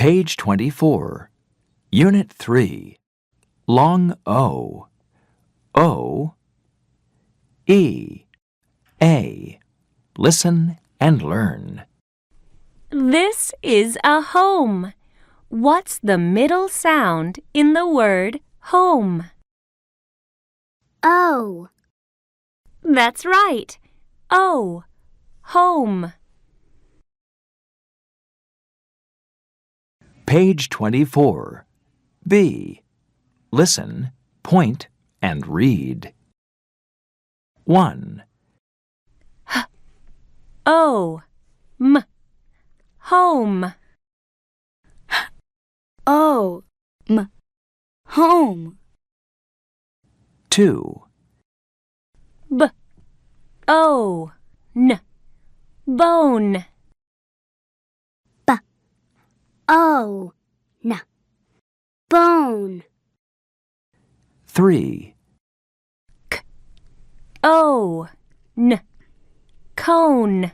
Page 24. Unit 3. Long O. O. E. A. Listen and learn. This is a home. What's the middle sound in the word home? O. That's right. O. Home. Page 24. B. Listen, point, and read. 1. O. M. Home. O. M. Home. 2. B. O. N. Bone. B. O. N. Bone. 3. K. O. N. Cone.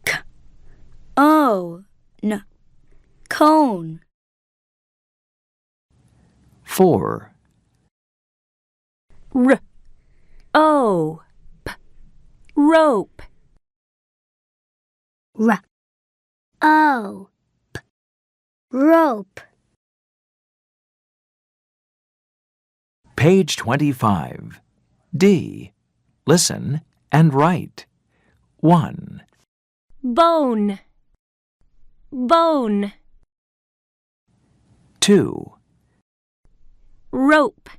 K. O. N. Cone. 4. R. O. P. Rope. R. O. P. Rope. Page 25. D. Listen and write. 1. Bone. Bone. 2. Rope.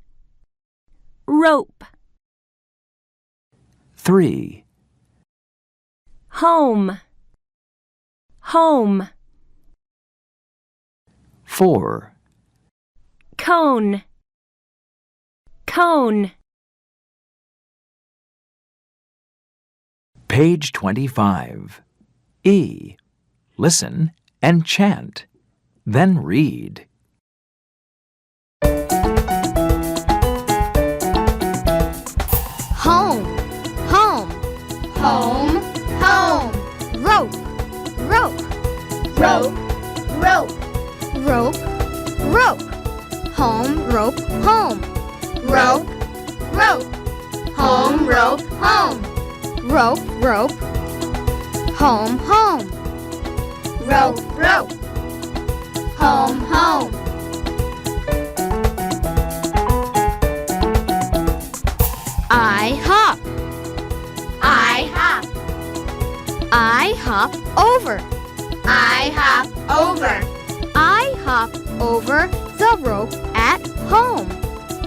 Rope. 3. Home. Home. 4. Cone. Cone. Page 25. E. Listen and chant. Then read. Home. Home. Home, home, Rope. Rope. rope, rope, Rope. Rope. Home. Rope. Home. rope, rope, home, rope, home, Rope. Rope. Home. Home. rope, rope, home, home. I hop. I hop, I hop over. I hop over, I hop over the rope at home.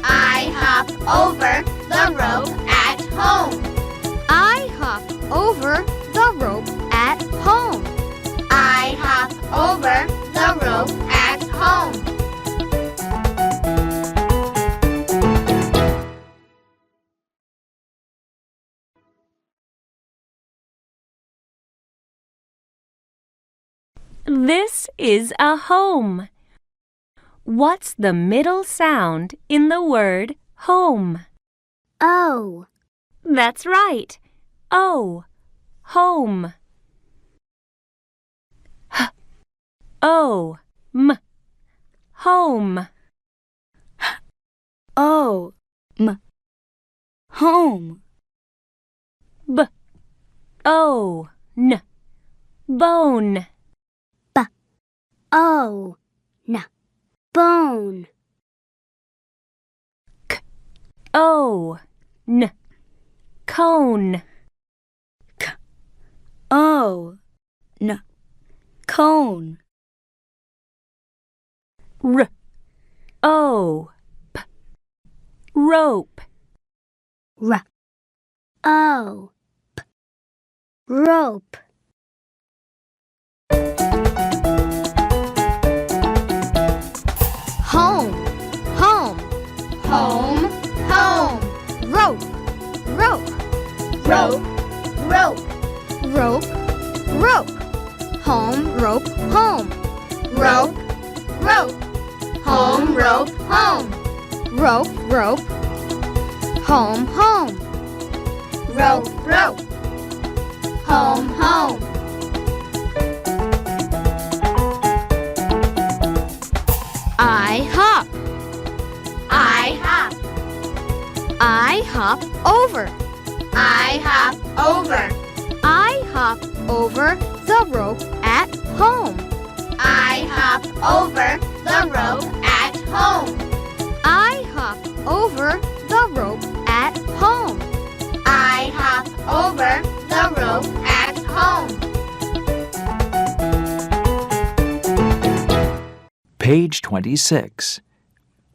I hop over the rope at home. I hop over the rope at home. I hop over the rope at home. This is a home. What's the middle sound in the word home? O. That's right. O. Home. H. O. M. Home. O. M. Home. B. O. N. Bone. O. N. Bone. K. O. N. Cone. K. O. N. Cone. R. O. P. Rope. R. O. P. Rope. Home. Home. Home, home, Rope. Rope. rope, rope, Rope. Rope. Home. Rope. Home. rope, rope, home, rope, home, Rope. Rope. Home. Home. rope, rope, home, home. I hop. I hop. I hop over. I hop over. I hop over the rope at home. I hop over the rope at home. I hop over the rope at home. I hop over the rope at home. Page 26.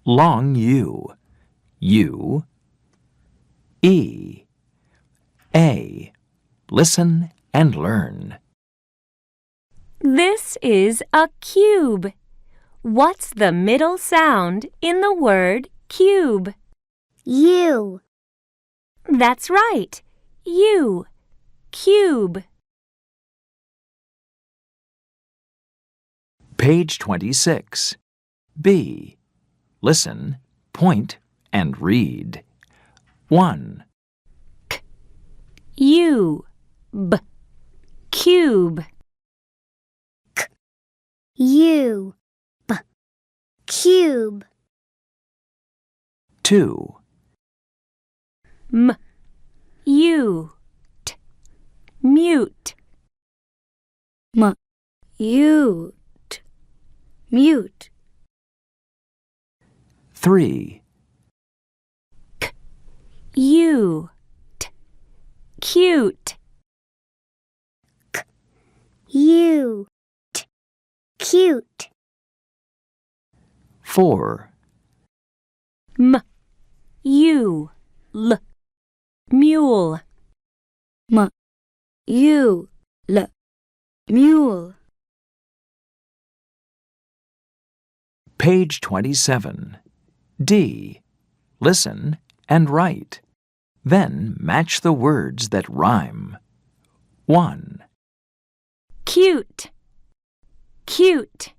Long U. U. E. A. Listen and learn. This is a cube. What's the middle sound in the word cube? U. That's right. U. Cube. Page 26. B. Listen, point, and read. 1. U. B. Cube. U. B. Cube. 2. M. U. T. Mute. M. U. T. Mute. 3. U. T. Cute. U. T. Cute. 4. M. U. L. Mule. M. U. L. Mule. Page 27. D. Listen and write. Then match the words that rhyme. 1. Cute. Cute.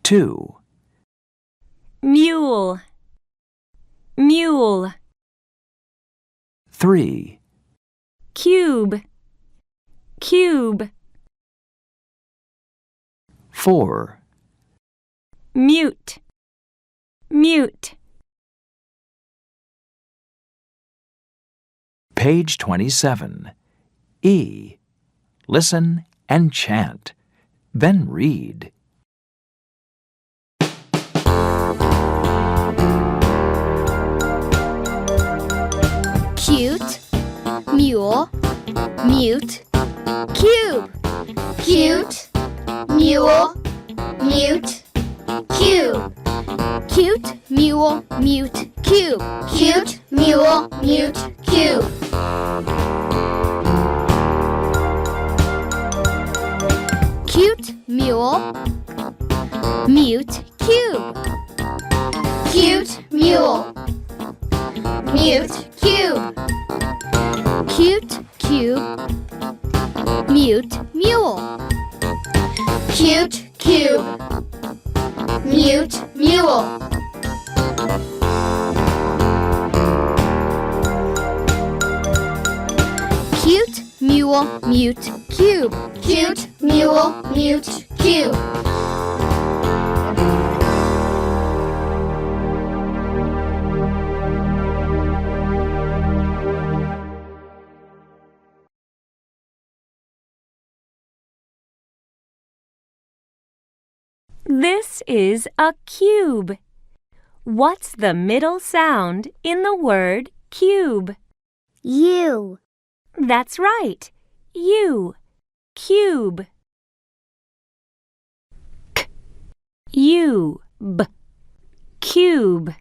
2. Mule. Mule. 3. Cube. Cube. 4. Mute. Mute. Page 27. E. Listen and chant. Then read. Cute. Mule. Mute. Cube. Cute. Mule. Mute. Cube. Cute. Mule. Mute. Cube. Cute. Mule. Mute. Cube. Cute. Mule. Mute. Cube. Cute. Mule. Mute. Cube. Cute. Cube. Mute. Mule. Cute. Cube. Mute. Mule. Cute. Mule. Mute. Cube. Cute. Mule. Mute. Cube. This is a cube. What's the middle sound in the word cube? U. That's right. U. Cube. K. U. B. Cube.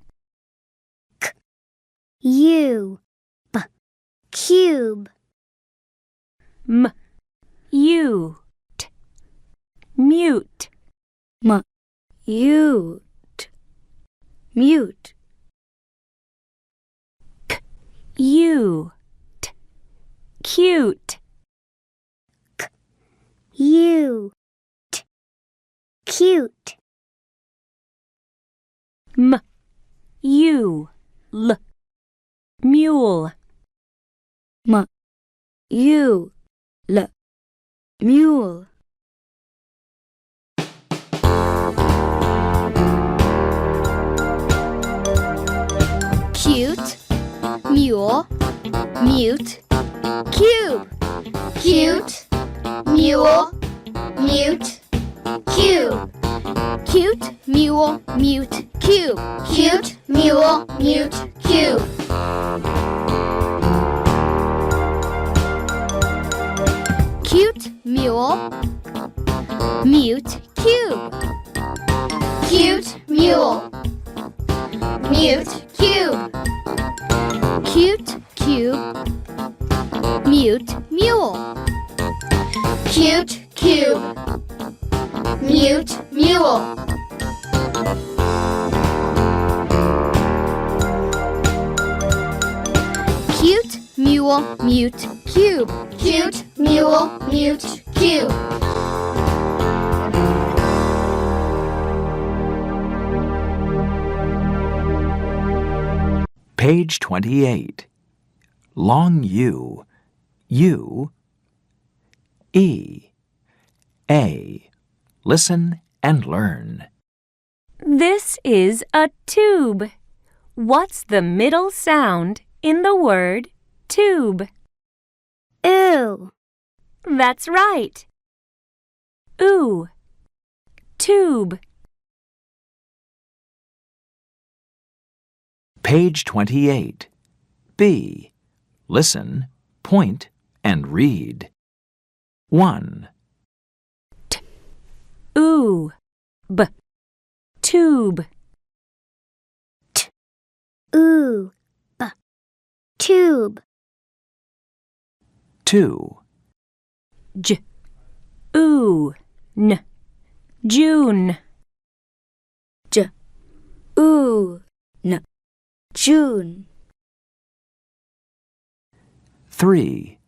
U. B. Cube. M. U. T. Mute. M. U. T. Mute. K. U. T. Cute. U. T. Cute. M. U. L. Mule. M. U. L. Mule. cute, mule, mute, cube. Cute, mule, mute, cube. Cute, mule, mute, cube. Cute, mule, mute, cube. Cute, mule, mute, cube. Cute, mule, mute, cube. Cute, cube, mute, mule. Cute, cube, mute, mule. Cute, mule, mute, cube. Cute, mule, mute, cube. Page 28. Long U. U. E. A. Listen and learn. This is a tube. What's the middle sound in the word tube? Ooh. That's right. Ooh. Tube. Page 28. B. Listen, point, and read. 1. Ooh. B. Tube. Ooh. B. Tube. 2. J. Ooh. N. June. J. Ooh. N. June. 3.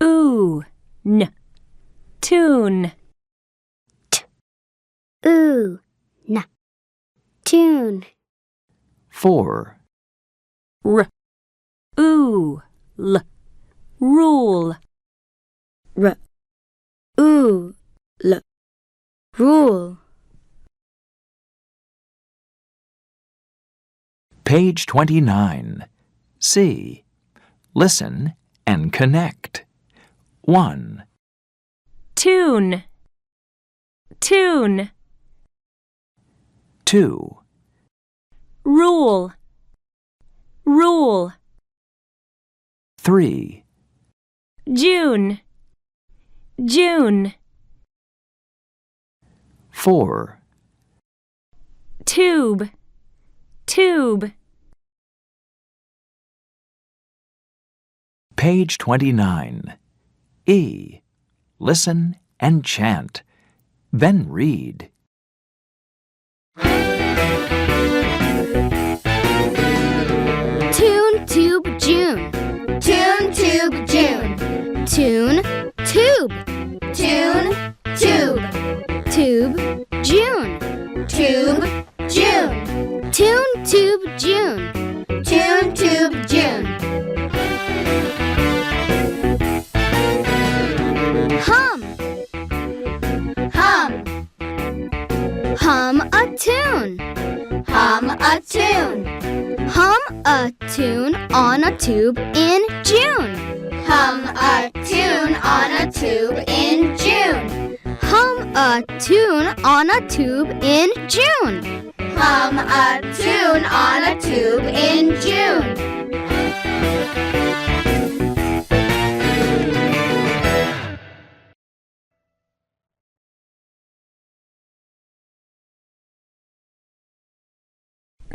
Ooh. N. Tune. Ooh. N. Tune. 4. R. Ooh. L. Rule. R. Ooh. L. Rule. Page 29. C. Listen and connect. 1. Tune. Tune. 2. Rule. Rule. 3. June. June. 4. Tube. Tube. Page 29. E. Listen and chant. Then read. Tune, tube, June. Tune, tube, June. Tune, tube. Tune, tube. Tube, June. Tube, June. Tune, tube, June. Tune, tube, June. Hum. Hum. Hum a tune. Hum a tune. Hum a tune on a tube in June. Hum a tune on a tube in June. Hum a tune on a tube in June. Hum a tune on a tube in June.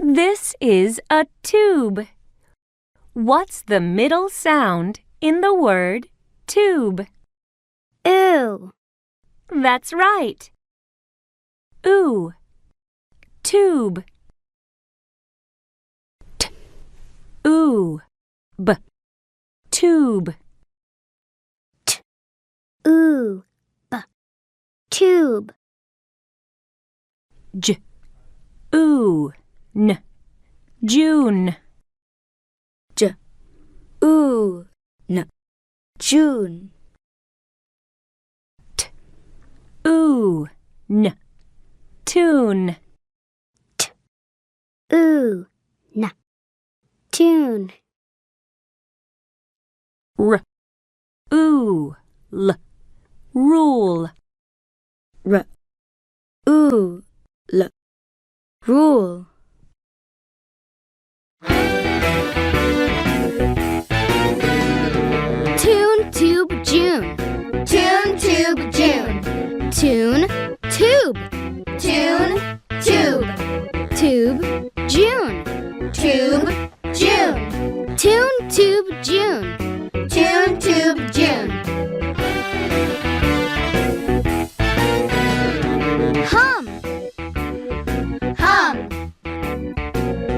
This is a tube. What's the middle sound in the word tube? Ooh. That's right. Ooh. Tube. T. Ooh. B. Tube. Ooh. B. Tube. J. Ooh. N. June. J. Ooh. N. June. T. Ooh. N. Tune. oo, n. Tune. R, oo, l. Rule. R, oo, l. Rule. Tune, tube, June. Tune, tube, June. Tune, tube. Tune, tube. Tube, June. Tube, June. Tune, tube, June. Tune, tube, June. Hum. Hum.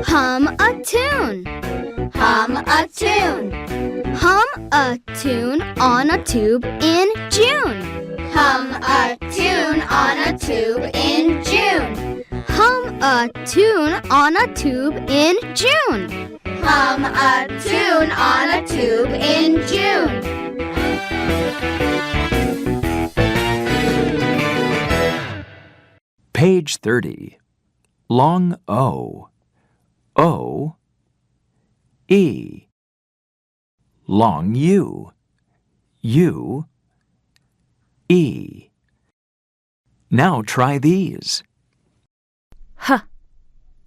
Hum a tune. Hum a tune. Hum a tune on a tube in June. Hum a tune on a tube in June. Hum a tune on a tube in June. Hum a tune on a tube in June. Page 30. Long O. O. E. Long U. U. E. Now try these. H,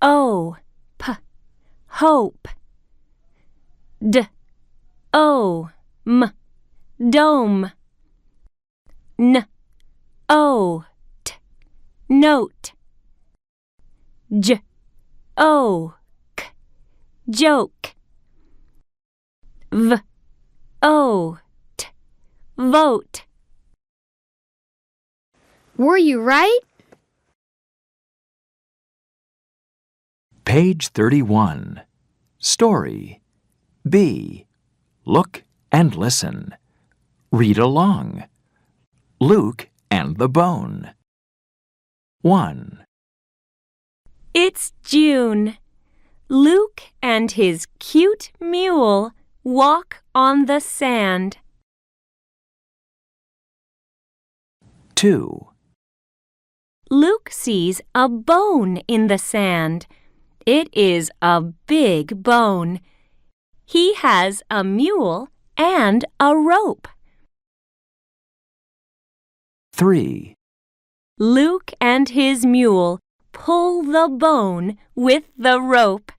O, P. Hope. D, O, M. Dome. N, O, T. Note. J, O, K. Joke. V, O, T. Vote. Were you right? Page 31. Story. B. Look and listen. Read along. Luke and the Bone. 1. It's June. Luke and his cute mule walk on the sand. 2. Luke sees a bone in the sand. It is a big bone. He has a mule and a rope. 3. Luke and his mule pull the bone with the rope.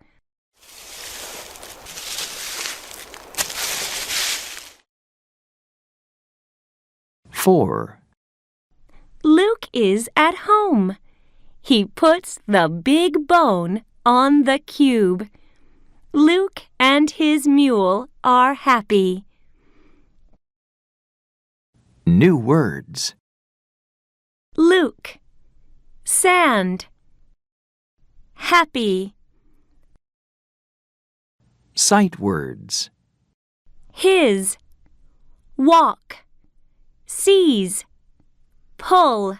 4. Luke is at home. He puts the big bone on the cube. Luke and his mule are happy. New words. Luke. Sand. Happy. Sight words. His. Walk. Seize. Pull.